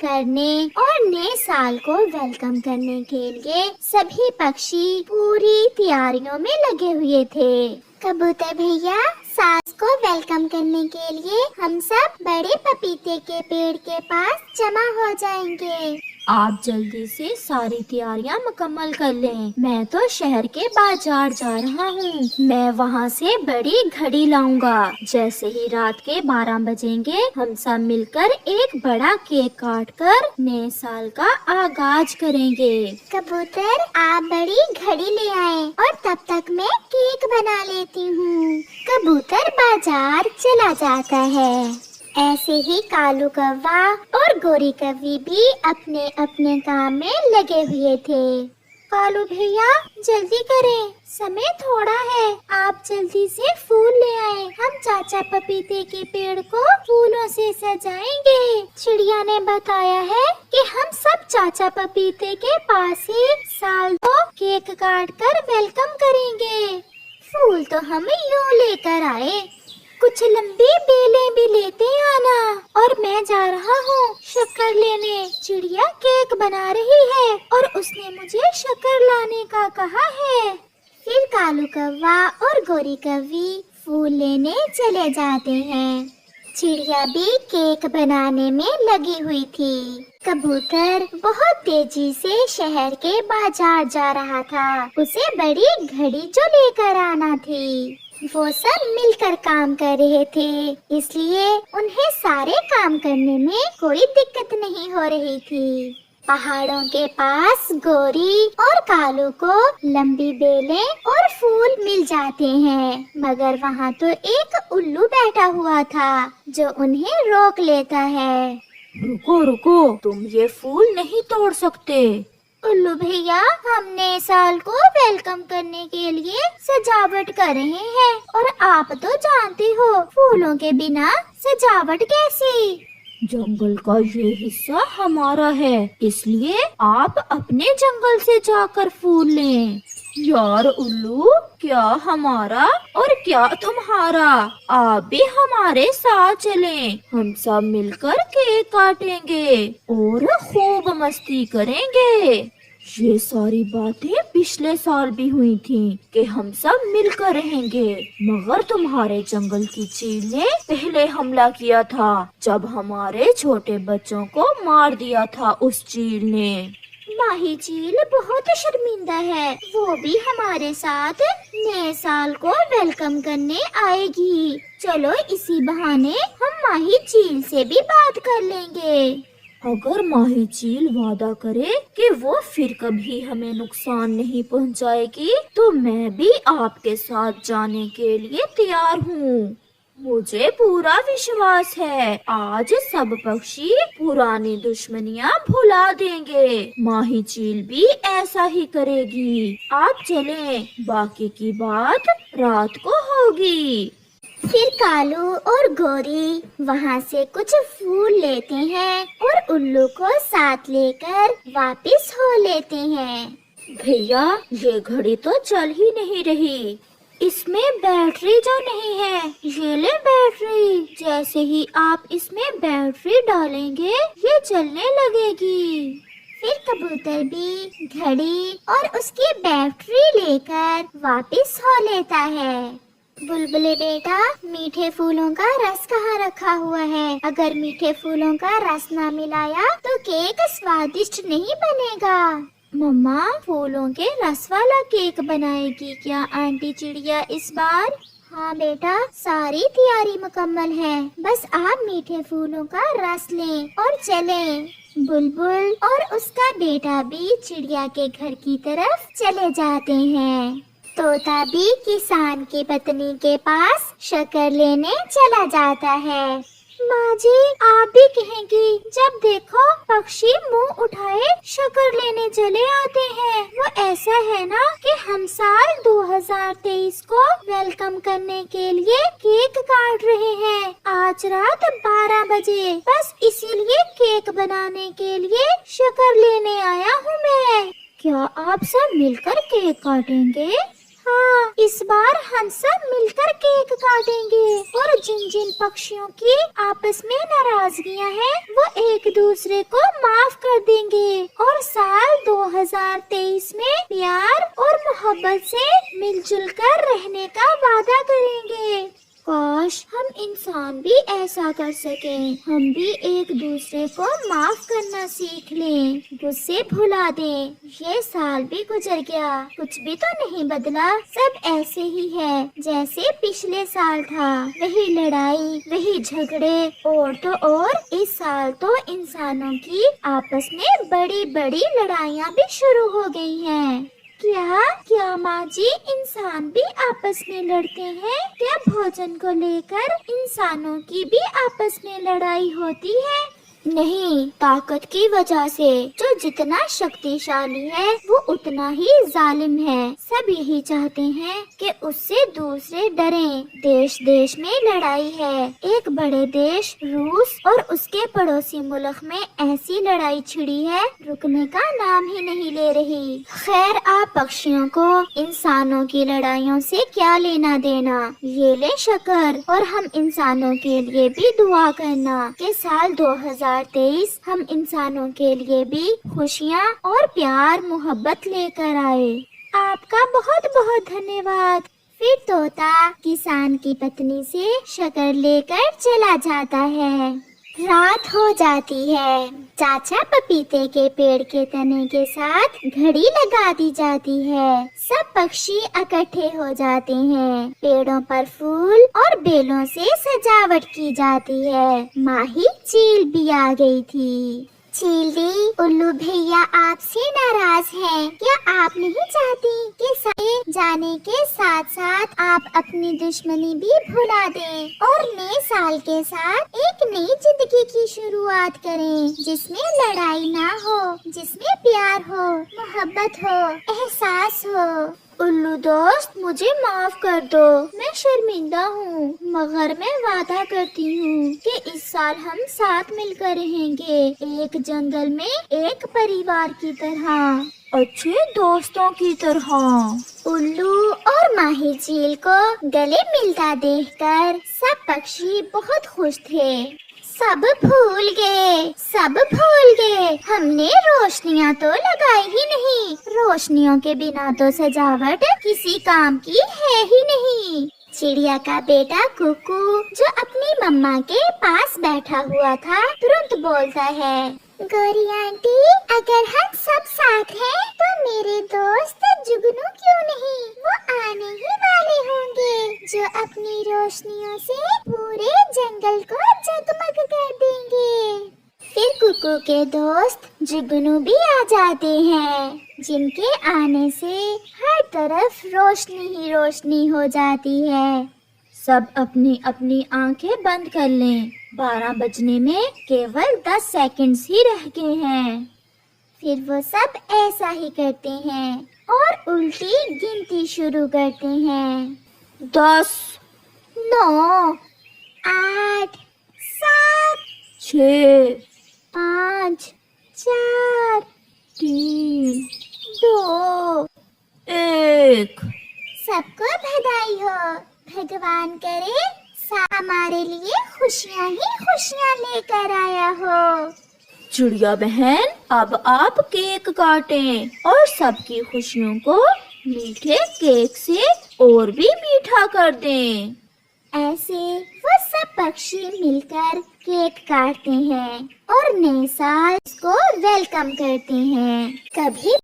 करने और नए साल को वेलकम करने के लिए सभी पक्षी पूरी तैयारियों में लगे हुए थे। कबूतर भैया, सास को वेलकम करने के लिए हम सब बड़े पपीते के पेड़ के पास जमा हो जाएंगे। आप जल्दी से सारी तैयारियां मुकम्मल कर लें। मैं तो शहर के बाजार जा रहा हूँ। मैं वहाँ से बड़ी घड़ी लाऊंगा। जैसे ही रात के 12 बजेंगे हम सब मिलकर एक बड़ा केक काट कर नए साल का आगाज करेंगे। कबूतर, आप बड़ी घड़ी ले आए और तब तक मैं केक बना लेती हूँ। कबूतर बाजार चला जाता है। ऐसे ही कालू कौवा और गोरी कौवी भी अपने अपने काम में लगे हुए थे। कालू भैया, जल्दी करें, समय थोड़ा है। आप जल्दी से फूल ले आए। हम चाचा पपीते के पेड़ को फूलों से सजाएंगे। चिड़िया ने बताया है कि हम सब चाचा पपीते के पास ही साल को केक काट कर वेलकम करेंगे। फूल तो हम यूं लेकर आए, कुछ लंबी बेलें भी लेते आना। और मैं जा रहा हूँ शक्कर लेने। चिड़िया केक बना रही है और उसने मुझे शक्कर लाने का कहा है। फिर कालू कौवा और गोरी कौवी फूल लेने चले जाते हैं। चिड़िया भी केक बनाने में लगी हुई थी। कबूतर बहुत तेजी से शहर के बाजार जा रहा था। उसे बड़ी घड़ी जो लेकर आना थी। वो सब मिलकर काम कर रहे थे, इसलिए उन्हें सारे काम करने में कोई दिक्कत नहीं हो रही थी। पहाड़ों के पास गोरी और कालू को लंबी बेलें और फूल मिल जाते हैं, मगर वहाँ तो एक उल्लू बैठा हुआ था जो उन्हें रोक लेता है। रुको रुको, तुम ये फूल नहीं तोड़ सकते। उल्लू भैया, हम नए साल को वेलकम करने के लिए सजावट कर रहे हैं और आप तो जानते हो फूलों के बिना सजावट कैसी। जंगल का ये हिस्सा हमारा है, इसलिए आप अपने जंगल से जाकर फूल लें। यार उल्लू, क्या हमारा और क्या तुम्हारा, आप भी हमारे साथ चलें। हम सब मिलकर केक काटेंगे और खूब मस्ती करेंगे। ये सारी बातें पिछले साल भी हुई थीं कि हम सब मिलकर रहेंगे, मगर तुम्हारे जंगल की चील ने पहले हमला किया था, जब हमारे छोटे बच्चों को मार दिया था उस चील ने। माही चील बहुत शर्मिंदा है, वो भी हमारे साथ नए साल को वेलकम करने आएगी। चलो इसी बहाने हम माही चील से भी बात कर लेंगे। अगर माही चील वादा करे कि वो फिर कभी हमें नुकसान नहीं पहुंचाएगी, तो मैं भी आपके साथ जाने के लिए तैयार हूँ। मुझे पूरा विश्वास है आज सब पक्षी पुरानी दुश्मनियाँ भुला देंगे। माही चील भी ऐसा ही करेगी। आप चलें, बाकी की बात रात को होगी। फिर कालू और गोरी वहाँ से कुछ फूल लेते हैं और उल्लू को साथ लेकर वापस हो लेते हैं। भैया, ये घड़ी तो चल ही नहीं रही, इसमें बैटरी जो नहीं है। ये ले बैटरी, जैसे ही आप इसमें बैटरी डालेंगे ये चलने लगेगी। फिर कबूतर भी घड़ी और उसकी बैटरी लेकर वापस हो लेता है। बुलबुले बेटा, मीठे फूलों का रस कहाँ रखा हुआ है? अगर मीठे फूलों का रस ना मिलाया तो केक स्वादिष्ट नहीं बनेगा। मम्मा, फूलों के रस वाला केक बनाएगी क्या आंटी चिड़िया इस बार? हाँ बेटा, सारी तैयारी मुकम्मल है, बस आप मीठे फूलों का रस लें और चलें। बुलबुल और उसका बेटा भी चिड़िया के घर की तरफ चले जाते हैं। तोता भी किसान की पत्नी के पास शक्कर लेने चला जाता है। माँ जी, आप भी कहेंगी, जब देखो पक्षी मुंह उठाए शक्कर लेने चले आते हैं। वो ऐसा है ना कि हम साल 2023 को वेलकम करने के लिए केक काट रहे हैं आज रात 12 बजे। बस इसीलिए केक बनाने के लिए शक्कर लेने आया हूँ मैं। क्या आप सब मिलकर केक काटेंगे? हाँ, इस बार हम सब मिलकर केक काटेंगे और जिन जिन पक्षियों की आपस में नाराजगियाँ हैं, वो एक दूसरे को माफ कर देंगे और साल 2023 में प्यार और मोहब्बत से मिलजुल कर रहने का वादा करेंगे। काश हम इंसान भी ऐसा कर सकें। हम भी एक दूसरे को माफ करना सीख लें, गुस्से भुला दें। ये साल भी गुजर गया, कुछ भी तो नहीं बदला, सब ऐसे ही है जैसे पिछले साल था। वही लड़ाई, वही झगड़े और तो और इस साल तो इंसानों की आपस में बड़ी बड़ी लड़ाइयाँ भी शुरू हो गई हैं। क्या माँ जी, इंसान भी आपस में लड़ते हैं? क्या भोजन को लेकर इंसानों की भी आपस में लड़ाई होती है? नहीं, ताकत की वजह से। जो जितना शक्तिशाली है वो उतना ही जालिम है। सब यही चाहते हैं कि उससे दूसरे डरें। देश देश में लड़ाई है। एक बड़े देश रूस और उसके पड़ोसी मुल्क में ऐसी लड़ाई छिड़ी है, रुकने का नाम ही नहीं ले रही। खैर, आप पक्षियों को इंसानों की लड़ाइयों से क्या लेना देना। ये ले शक्कर, और हम इंसानों के लिए भी दुआ करना कि साल 2023 हम इंसानों के लिए भी खुशियाँ और प्यार मोहब्बत लेकर आए। आपका बहुत बहुत धन्यवाद। फिर तोता किसान की पत्नी से शक्कर लेकर चला जाता है। रात हो जाती है। चाचा पपीते के पेड़ के तने के साथ घड़ी लगा दी जाती है। सब पक्षी इकट्ठे हो जाते हैं। पेड़ों पर फूल और बेलों से सजावट की जाती है। माही चील भी आ गई थी। चील दी, उल्लू भैया आपसे नाराज हैं। क्या आप नहीं चाहती कि सारे जाने के साथ साथ आप अपनी दुश्मनी भी भुला दें और नए साल के साथ एक नई जिंदगी की शुरुआत करें, जिसमें लड़ाई ना हो, जिसमें प्यार हो, मोहब्बत हो, एहसास हो। उल्लू दोस्त, मुझे माफ कर दो, मैं शर्मिंदा हूँ, मगर मैं वादा करती हूँ कि इस साल हम साथ मिलकर रहेंगे, एक जंगल में एक परिवार की तरह, अच्छे दोस्तों की तरह। उल्लू और माही चील को गले मिलता देखकर सब पक्षी बहुत खुश थे। सब भूल गए, हमने रोशनियाँ तो लगाई ही नहीं। रोशनियों के बिना तो सजावट किसी काम की है ही नहीं। चिड़िया का बेटा कुकू, जो अपनी मम्मा के पास बैठा हुआ था, तुरंत बोलता है, गौरी आंटी, अगर हम सब साथ हैं तो मेरे दोस्त जुगनू क्यों नहीं? वो आने ही वाले होंगे, जो अपनी रोशनियों से पूरे जंगल को जगमग कर देंगे। फिर कुकू के दोस्त जुगनू भी आ जाते हैं, जिनके आने से हर तरफ रोशनी ही रोशनी हो जाती है। सब अपनी अपनी आंखें बंद कर लें, 12 बजने में केवल 10 सेकंड्स ही रह गए हैं। फिर वो सब ऐसा ही करते हैं और उल्टी गिनती शुरू करते हैं। 10, 9, 8, 7, 6, 5, 4, 3, 2, 1। सबको बधाई हो। भगवान करे हमारे लिए खुशियाँ ही खुशियाँ लेकर आया हो। चिड़िया बहन, अब आप केक काटें और सबकी खुशियों को मीठे केक से और भी मीठा कर दें। ऐसे वो सब पक्षी मिलकर केक काटते हैं और नए साल को वेलकम करते हैं। कभी